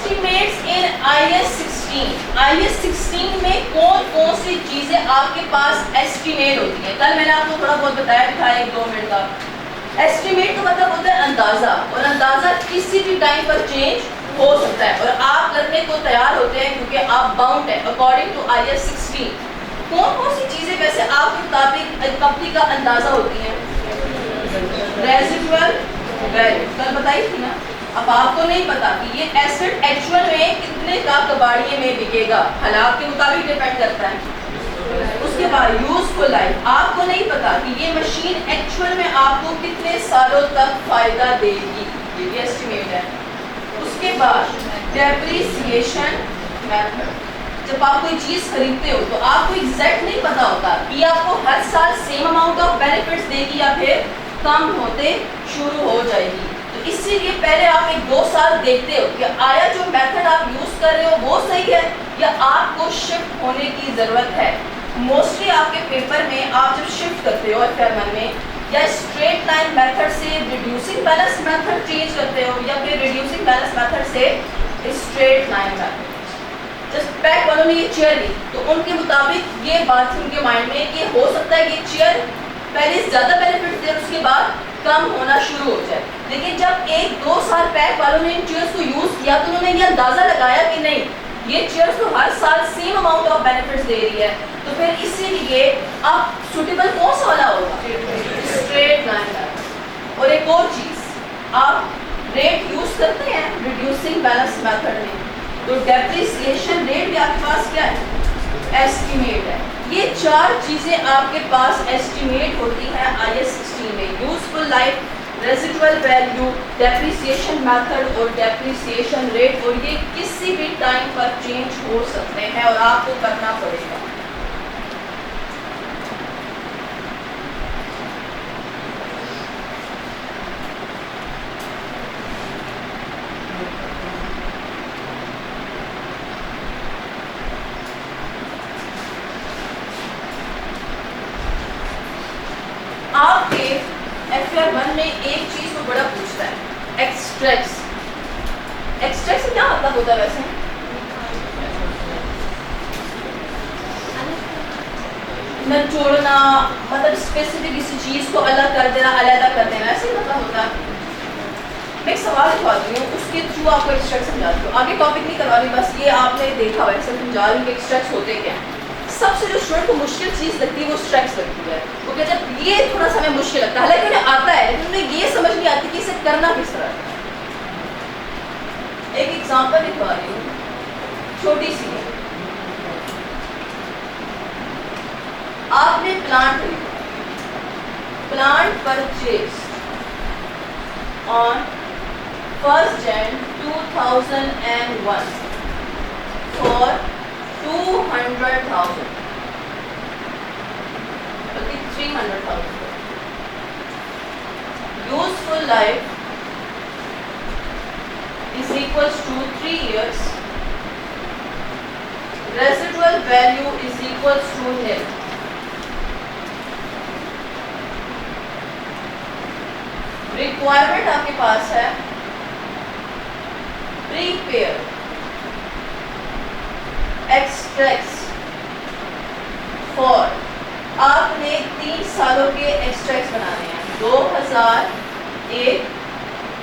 Estimates in IS 16 में कौन कौन सी चीजें आपके पास एस्टिमेट होती हैं? कल मैंने आपको थोड़ा बहुत बताया था 1-2 मिनट का। एस्टिमेट का मतलब होता है अंदाजा, और अंदाजा किसी भी टाइम पर चेंज हो सकता है, और आप करने को तैयार होते हैं क्योंकि आप बाउंड है अकॉर्डिंग टू IS 16। कौन कौन सी चीजें वैसे आपके मुताबिक कंपनी का अंदाजा होती हैं? रेजिडुअल वैल्यू कल बताई थी ना। अब आपको नहीं पता कि ये एसेट एक्चुअल में कितने का कबाड़िए में बिकेगा, हालात के मुताबिक डिपेंड करता है। उसके बाद यूजफुल लाइफ, आपको नहीं पता कि ये मशीन एक्चुअल में आपको कितने सालों तक फायदा देगी, ये भी एस्टिमेट है। उसके बाद डेप्रिसिएशन मेथड, जब आप कोई चीज खरीदते हो तो आपको एग्जैक्ट नहीं पता होता कि आपको हर साल सेम अमाउंट ऑफ बेनिफिट्स देगी या फिर कम होते शुरू हो जाएगी। तो इसीलिए पहले आप 1-2 साल देखते हो कि आया जो मेथड आप यूज कर रहे हो वो सही है या आपको शिफ्ट होने की जरूरत है। मोस्टली आपके पेपर में आप जब शिफ्ट करते हो FR1 में, या स्ट्रेट लाइन मेथड से रिड्यूसिंग बैलेंस मेथड चेंज करते हो, या फिर रिड्यूसिंग बैलेंस मेथड से straight line method. Just pack वालों ने ये चेयर ली तो उनके मुताबिक ये बात थी उनके माइंड में कि हो सकता है ये चेयर पहले ज़्यादा बेनिफिट दे, उसके बाद कम होना शुरू हो जाए। लेकिन जब 1-2 साल पैक वालों ने इन चेयर्स को यूज़ किया तो उन्होंने ये अंदाज़ा लगाया कि नहीं, ये चेयर्स तो हर साल सेम अमाउंट ऑफ बेनिफिट्स दे रही है, तो फिर इसीलिए अब सुटेबल कौन सा वाला होगा? Straight line. और एक और चीज़, आप रेट यूज़ करते हैं रिड्यूसिंग बैलेंस मेथड में, तो डेप्रिसिएशन रेट भी आपके पास क्या है? एस्टिमेट है। ये 4 चीज़ें आपके पास एस्टिमेट होती हैं IS 16 में, useful life, residual value, depreciation method और डेप्रिसिएशन रेट, और ये किसी भी टाइम पर चेंज हो सकते हैं और आपको करना पड़ेगा। आपके FR1 में एक चीज को बड़ा पूछता है, एक्सट्रैक्ट्स। एक्सट्रैक्ट से क्या मतलब होता है वैसे? निचोड़ना, मतलब स्पेसिफिक किसी चीज को अलग कर देना, अलग कर देना, ऐसे मतलब होता है। मैं एक सवाल लिखवाती हूँ, उसके थ्रू आपको एक्सट्रैक्ट समझाती हूँ। आगे टॉपिक नहीं करवा रही, बस ये आपने देखा हुआ है, समझा रही हूँ कि एक्सट्रैक्ट होते क्या हैं। सबसे जो स्टूडेंट को मुश्किल चीज़ लगती है वो स्ट्रैक्स लगती है। वो कहते हैं ये थोड़ा सा हमें मुश्किल लगता है, हालांकि उन्हें आता है लेकिन उन्हें ये समझ नहीं आती कि इसे करना किस तरह है। एक एग्जांपल लिखवा रही हूँ, छोटी सी। आपने प्लांट खरीदा, plant purchase on 1 Jan 2001 for 200,000, बल्कि 300,000। Useful life is equals to 3 years. Residual value is equals to nil. Requirement आपके पास है prepare extracts for, आपने 3 सालों के एक्सट्रैक्ट्स बनाने हैं, 2001,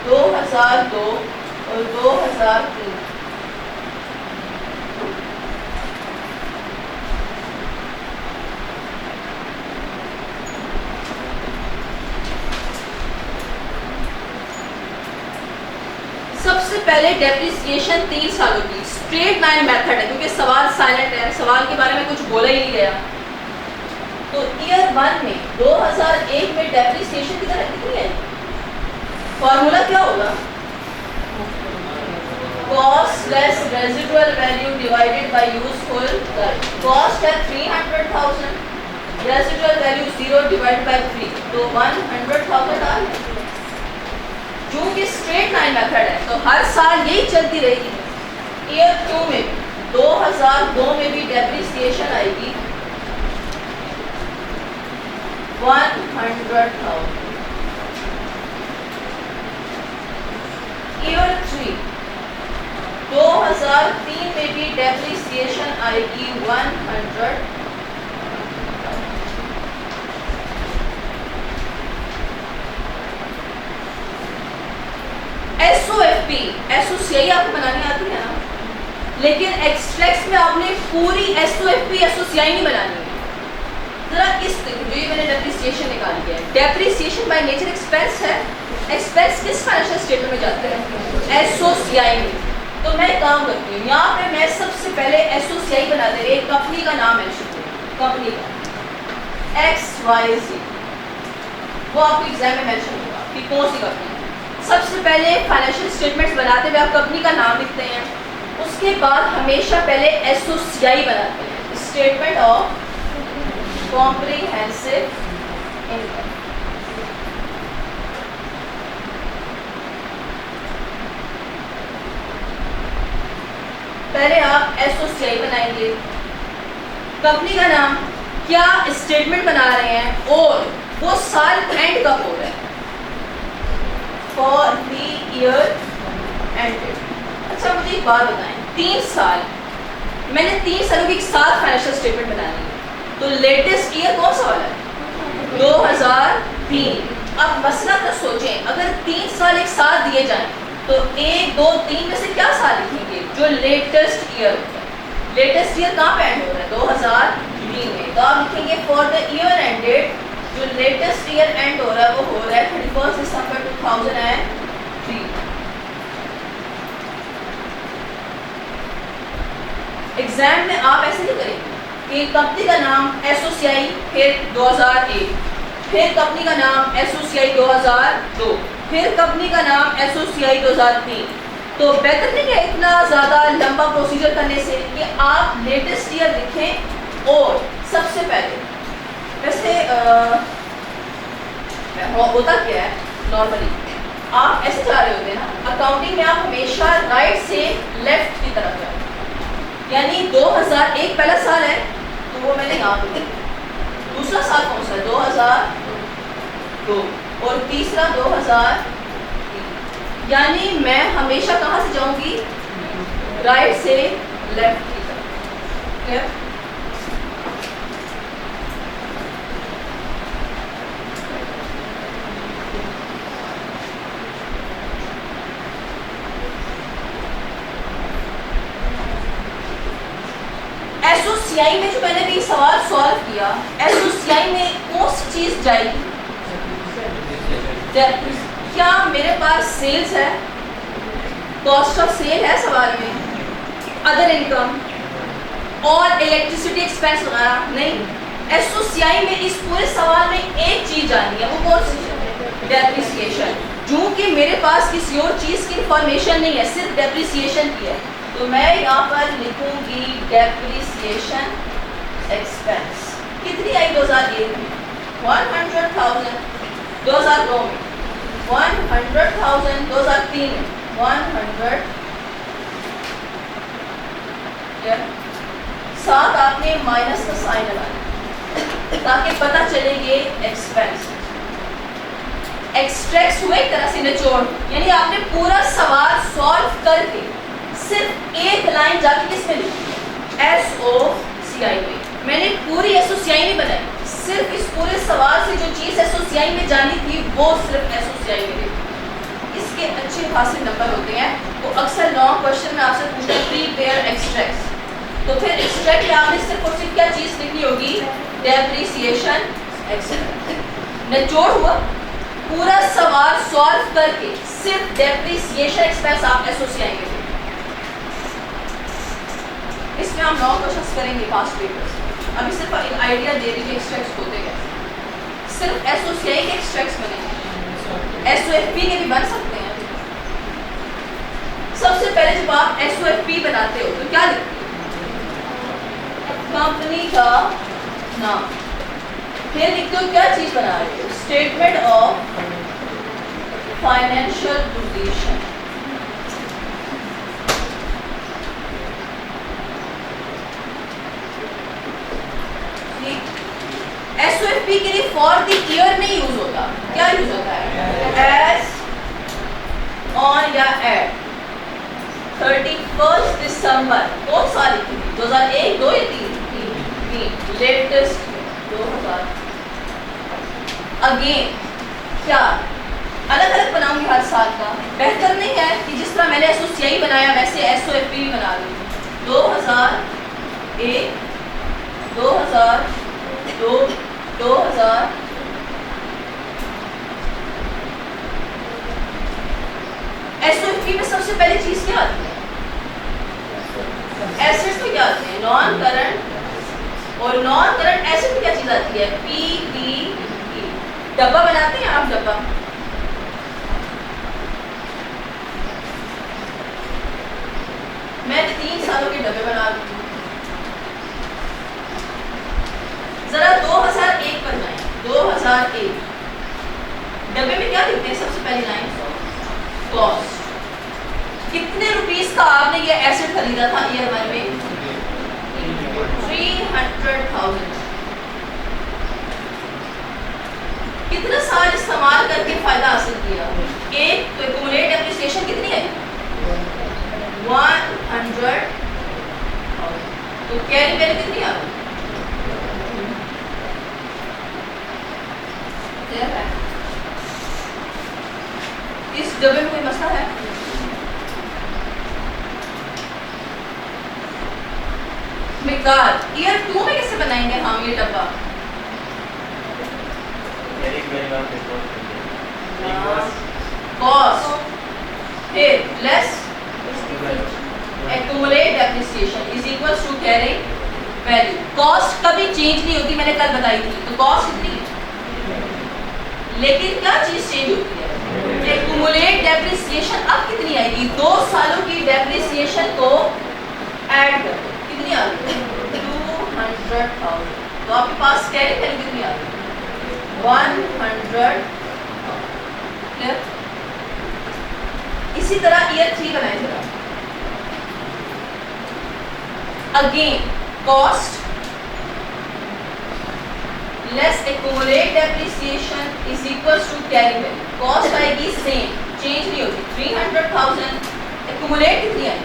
2002 और 2003। सबसे पहले डेप्रिसिएशन 3 सालों की, स्ट्रेट लाइन मेथड है क्योंकि सवाल साइलेंट है, सवाल के बारे में कुछ बोला ही नहीं गया। तो ईयर 1 में 2001 में डेप्रिसिएशन की तरह कितनी है? फॉर्मूला क्या होगा? Cost less residual value divided by useful life. Cost है 300,000, रेजिडुअल वैल्यू 0 डिवाइडेड बाय 3, तो 100,000 आ गया। क्योंकि स्ट्रेट लाइन मेथड है तो हर साल यही चलती रहेगी। ईयर 2 में 2002 में भी डेप्रिसिएशन आएगी 100,000। ईयर 3 2003 आपकी डेप्रिसिएशन आएगी 100। SOFP SOCI आपको बनानी आती है ना, लेकिन एक्सट्रैक्ट्स में आपने पूरी SOFP SOCI नहीं बनानी है। जरा इस जो ये मैंने डेप्रिसिएशन निकाली है, डेप्रिसिएशन बाय नेचर एक्सपेंस है। एक्सपेंस किस फाइनेंशियल स्टेटमेंट में जाते हैं? SOCI में। तो मैं काम करती हूँ, यहाँ पे मैं सबसे पहले SOCI बनाते हुए कंपनी का नाम मेंशन करूँ, कंपनी का XYZ, वो आपको एग्जाम में मेंशन होगा कि कौन सी कंपनी। सबसे पहले फाइनेंशियल स्टेटमेंट्स बनाते हुए आप कंपनी का नाम लिखते हैं, उसके बाद हमेशा पहले SOCI बनाते हैं, स्टेटमेंट ऑफ कॉम्प्रिहेंसिव इनकम। पहले आप SOCI बनाएंगे, कंपनी का नाम, क्या स्टेटमेंट बना रहे हैं और वो साल एंड कब हो रहा है, फॉर द ईयर एंडेड। अच्छा मुझे एक बात बताएं, 3 साल मैंने 3 सालों की एक साथ फाइनेंशियल स्टेटमेंट बनानी है, तो लेटेस्ट ईयर कौन सा वाला है? 2003। अब मसला तो सोचें, अगर 3 साल एक साथ दिए जाएं तो 1, 2, 3 में से क्या साल लिखेंगे जो लेटेस्ट ईयर होता है? लेटेस्ट ईयर कहाँ पे एंड हो रहा है? 2003 में। तो आप लिखेंगे फॉर द ईयर एंडेड, जो लेटेस्ट ईयर एंड हो रहा है वो हो रहा है 31 दिसंबर 2003। एग्जाम में आप ऐसे नहीं करेंगे कि कंपनी का नाम SOCI फिर 2001, फिर कंपनी का नाम SOCI 2002, फिर कंपनी का नाम SOCI 2003। तो बेहतर नहीं है इतना ज़्यादा लंबा प्रोसीजर करने से कि आप लेटेस्ट ईयर लिखें। और सबसे पहले वैसे होता क्या है, नॉर्मली आप ऐसे जा रहे होते हैं ना, अकाउंटिंग में आप हमेशा राइट से लेफ्ट की तरफ जाए, यानी 2001 पहला साल है तो वो मैंने यहाँ पे, दूसरा साल कौन सा है? 2002, और तीसरा 2003। यानी मैं हमेशा कहाँ से जाऊंगी? राइट से लेफ्ट की तरफ। क्लियर? SOCI में जो मैंने भी सवाल सॉल्व किया, SOCI में कौन सी चीज जाएगी? क्या मेरे पास सेल्स है, कॉस्ट ऑफ सेल है सवाल में, अदर इनकम और इलेक्ट्रिसिटी एक्सपेंस वगैरह नहीं। SOCI में इस पूरे सवाल में एक चीज आनी है, वो कौन सी है? डेप्रिसिएशन। जो कि मेरे पास किसी और चीज की इंफॉर्मेशन नहीं है, सिर्फ डेप्रिसिएशन की है, तो मैं यहाँ पर लिखूंगी डेप्रिसिएशन एक्सपेंस। कितनी आई 2001 में? 100,000, 2002 में 100,000, 2003 में 100। साथ आपने माइनस का साइन लगाना ताकि पता चले ये एक्सपेंस। एक्सट्रैक्ट हुए एक तरह से निचोड़, यानी आपने पूरा सवाल सॉल्व करके सिर्फ एक लाइन जाके किसमें लिखी? SOCI में। मैंने पूरी SOCI में बनाई, सिर्फ इस पूरे सवाल से जो चीज़ SOCI में जानी थी वो सिर्फ SOCI में लिखी। इसके अच्छे खासे नंबर होते हैं, वो अक्सर लॉन्ग क्वेश्चन में आपसे पूछते हैं प्रीपेयर एक्सट्रैक्ट्स। तो फिर एक्सट्रैक्ट में आपने सिर्फ और सिर्फ क्या चीज़ लिखनी होगी? Depreciation expense. निचोड़ हुआ, पूरा सवाल सॉल्व करके सिर्फ डेप्रिसिएशन एक्सपेंस आप SOCI में। इसमें हम 9 क्वेश्चंस करेंगे पास्ट पेपर्स। अभी सिर्फ एक आइडिया दे दीजिए एक्सट्रैक्ट्स होते हैं। सिर्फ SOCI के एक्सट्रैक्ट्स बनेंगे, SOFP के भी बन सकते हैं। सबसे पहले जब आप SOFP बनाते हो तो क्या लिखते हो? कंपनी का नाम, फिर लिखते हो क्या चीज बना रहे हो? Statement of financial position. SOFP के लिए फॉर द ईयर नहीं यूज होता, क्या यूज होता है? एज ऑन या एट 31 दिसंबर। कौन साल की 2001 2 या 3 लेटेस्ट 2000 अगेन क्या अलग अलग बनाऊंगी हर साल का। बेहतर नहीं है कि जिस तरह मैंने SOCI बनाया वैसे SOFP भी बना लूँ। 2001 2002 2000 SOFP में सबसे पहली चीज क्या आती है? एसेट्स में क्या आते हैं? Non current. और नॉन करंट एसेट में क्या चीज आती है? PPE। डब्बा बनाते हैं आप? डब्बा मैं 3 सालों के डब्बे बना रही हूँ। जरा 2001 पर जाएं। 2001 डब्बे में क्या लिखते हैं? सबसे पहली लाइन कॉस्ट। कितने रुपीस का आपने ये एसेट खरीदा था ईयर 1 में? 300,000। कितना साल इस्तेमाल करके फायदा हासिल किया? एक तो एक्यूमुलेट डेप्रिसिएशन कितनी है? 100। तो कैरी वैल्यू कितनी आ गई? इस डब्बे में कोई मसला है? मिकदार ईयर 2 में कैसे बनाएंगे हम ये डब्बा? कॉस्ट फिर less accumulate depreciation is equals to carrying value. Cost कभी चेंज नहीं होती, मैंने कल बताई थी। तो कॉस्ट कितनी है, लेकिन क्या चीज चेंज होती है? एक्यूमुलेट डेप्रिसिएशन अब कितनी आएगी? 2 सालों की डेप्रिसिएशन को ऐड कर कितनी आ गई? 200,000। तो आपके पास कैरी वैल्यू कितनी आ गई? 100। क्लियर? इसी तरह ईयर 3 बनाए जरा। Again cost less accumulate depreciation is equals to carry value. Cost आएगी सेम, चेंज नहीं होती। 300,000 एक्यूमुलेट कितनी है?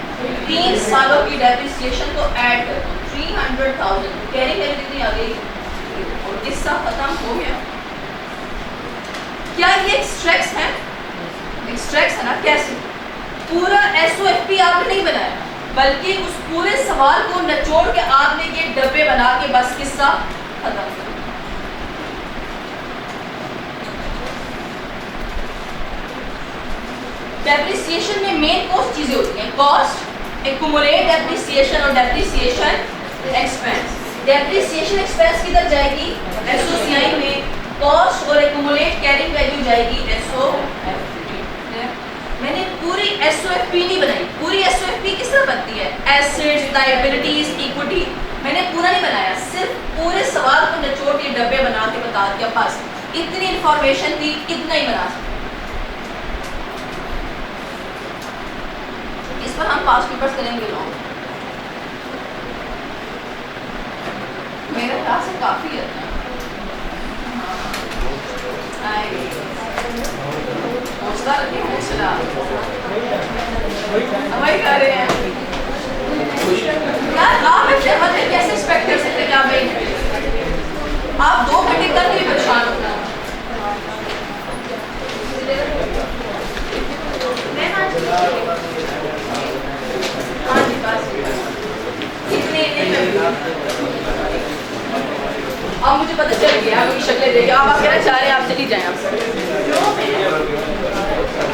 3 सालों की डेप्रिसिएशन को ऐड कर दो। 300,000 कैरी वैल्यू कितनी आ गई? और किस्सा खत्म हो गया। क्या ये एक्सट्रैक्ट्स हैं? एक्सट्रैक्ट्स है ना। कैसे? पूरा SOFP आपने नहीं बनाया, बल्कि उस पूरे सवाल को निचोड़ के आपने ये डब्बे बना के बस किस्सा खत्म कर। डेप्रिसिएशन में मेन कॉस्ट चीजें होती हैं। कॉस्ट, एक्यूमुलेट डेप्रिसिएशन और डेप्रिसिएशन एक्सपेंस। डेप्रिसिएशन एक्सपेंस किधर जाएगी? SOCI में। कॉस्ट और एक्यूमुलेट कैरिंग वैल्यू जाएगी SOFP। मैंने पूरी SOFP नहीं बनाई। पूरी SOFP किस तरह बनती है? Assets, liabilities, equity. मैंने पूरा नहीं बनाया, सिर्फ पूरे सवाल को निचोड़ के डब्बे बना के बता दिया। बस इतनी इंफॉर्मेशन थी, इतना ही बना सकते। इस पर हम पास पेपर्स करेंगे लॉन्ग। मेरे ख्याल से काफी है। हौसला रखिए, हौसला। वही कर रहे हैं यार। आप मतलब कैसे एक्सपेक्ट कर सकते हैं कि आप एक घंटे, आप 2 घंटे करके भी परेशान होना। हाँ जी, बस इतने अब मुझे पता चल गया। आपकी शक्लें देखिए, आप कहना चाह रहे हैं आप चली जाएं। आप